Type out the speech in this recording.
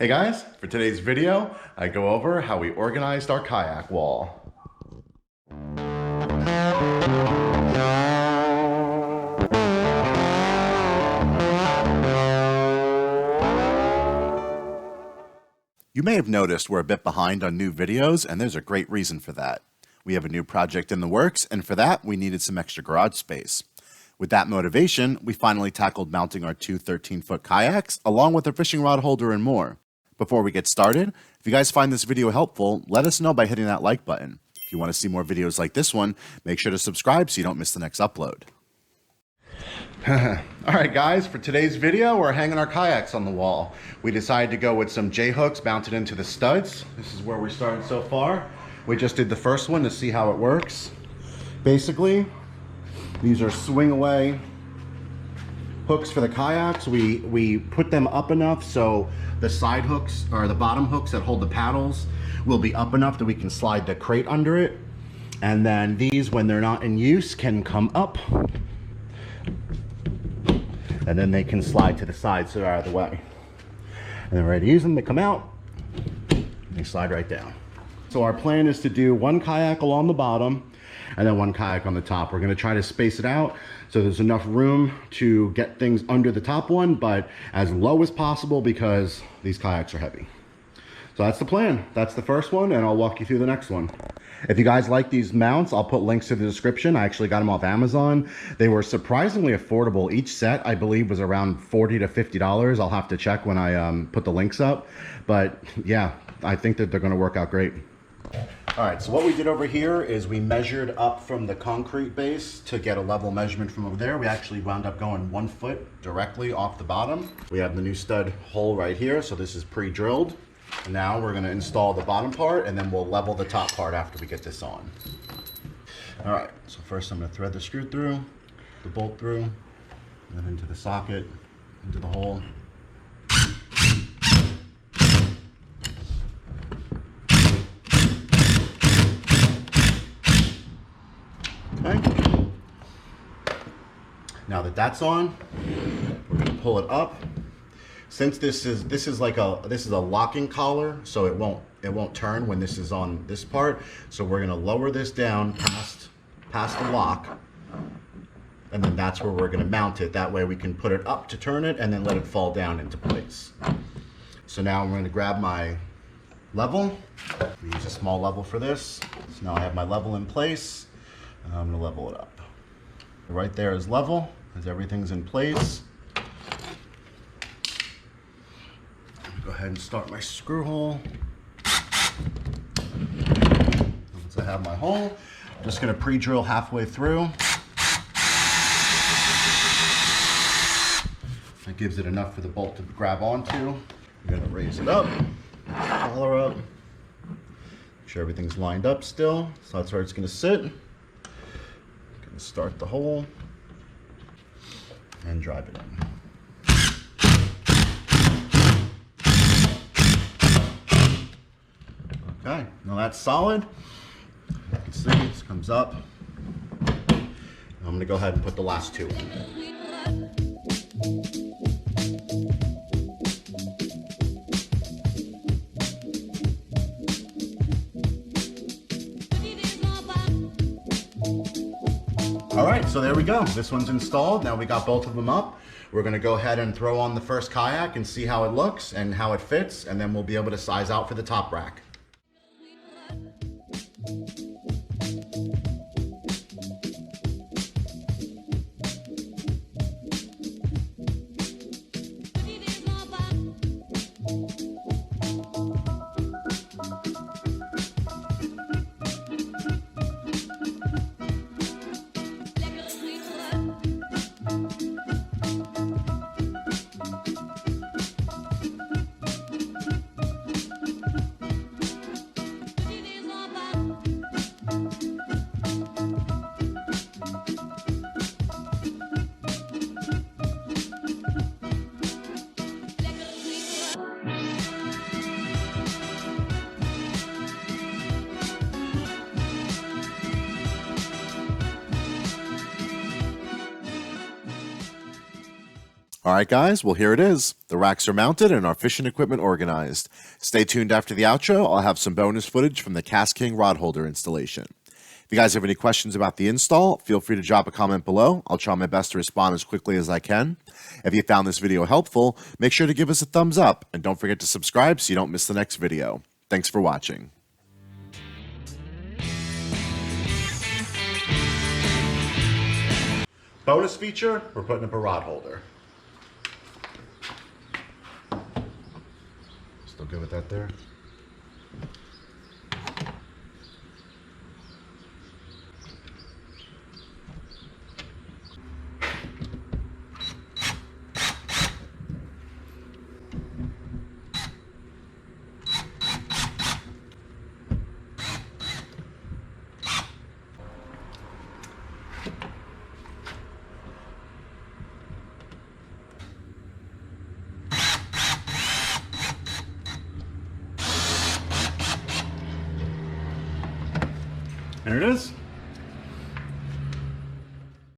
Hey guys, for today's video, I go over how we organized our kayak wall. You may have noticed we're a bit behind on new videos, and there's a great reason for that. We have a new project in the works, and for that, we needed some extra garage space. With that motivation, we finally tackled mounting our two 13-foot kayaks, along with a fishing rod holder and more. Before we get started, if you guys find this video helpful, let us know by hitting that like button. If you want to see more videos like this one, make sure to subscribe so you don't miss the next upload. Alright guys, for today's video, we're hanging our kayaks on the wall. We decided to go with some J-hooks mounted into the studs. This is where we started so far. We just did the first one to see how it works. Basically, these are swing away hooks for the kayaks. We put them up enough so the side hooks, or the bottom hooks that hold the paddles, will be up enough that we can slide the crate under it. And then these, when they're not in use, can come up. And then they can slide to the side so they're out of the way. And then we're ready to use them, they come out, they slide right down. So our plan is to do one kayak along the bottom and then one kayak on the top. We're gonna try to space it out so there's enough room to get things under the top one, but as low as possible because these kayaks are heavy. So that's the plan. That's the first one, and I'll walk you through the next one. If you guys like these mounts, I'll put links to the description. I actually got them off Amazon. They were surprisingly affordable. Each set, I believe, was around $40 to $50. I'll have to check when I put the links up. But yeah, I think that they're gonna work out great. All right, so what we did over here is we measured up from the concrete base to get a level measurement from over there. We actually wound up going 1 foot directly off the bottom. We have the new stud hole right here, so this is pre-drilled. And now we're gonna install the bottom part, and then we'll level the top part after we get this on. All right, so first I'm gonna thread the screw through, the bolt through, and then into the socket, into the hole. Okay. Now that that's on, we're gonna pull it up. Since this is a locking collar, so it won't turn when this is on this part. So we're gonna lower this down past the lock, and then that's where we're gonna mount it. That way we can put it up to turn it and then let it fall down into place. So now I'm gonna grab my level. We use a small level for this. So now I have my level in place, and I'm gonna level it up. Right there is level, as everything's in place. Go ahead and start my screw hole. Once I have my hole, I'm just going to pre-drill halfway through. That gives it enough for the bolt to grab onto. I'm going to raise it up, collar up, make sure everything's lined up still. So that's where it's going to sit. I'm going to start the hole and drive it in. Okay, now that's solid. You can see this comes up. I'm going to go ahead and put the last two in. All right, so there we go. This one's installed. Now we got both of them up. We're going to go ahead and throw on the first kayak and see how it looks and how it fits, and then we'll be able to size out for the top rack. All right, guys, well, here it is. The racks are mounted and our fishing equipment organized. Stay tuned after the outro. I'll have some bonus footage from the Cast King rod holder installation. If you guys have any questions about the install, feel free to drop a comment below. I'll try my best to respond as quickly as I can. If you found this video helpful, make sure to give us a thumbs up and don't forget to subscribe so you don't miss the next video. Thanks for watching. Bonus feature, we're putting up a rod holder. Still good with that there? There it is.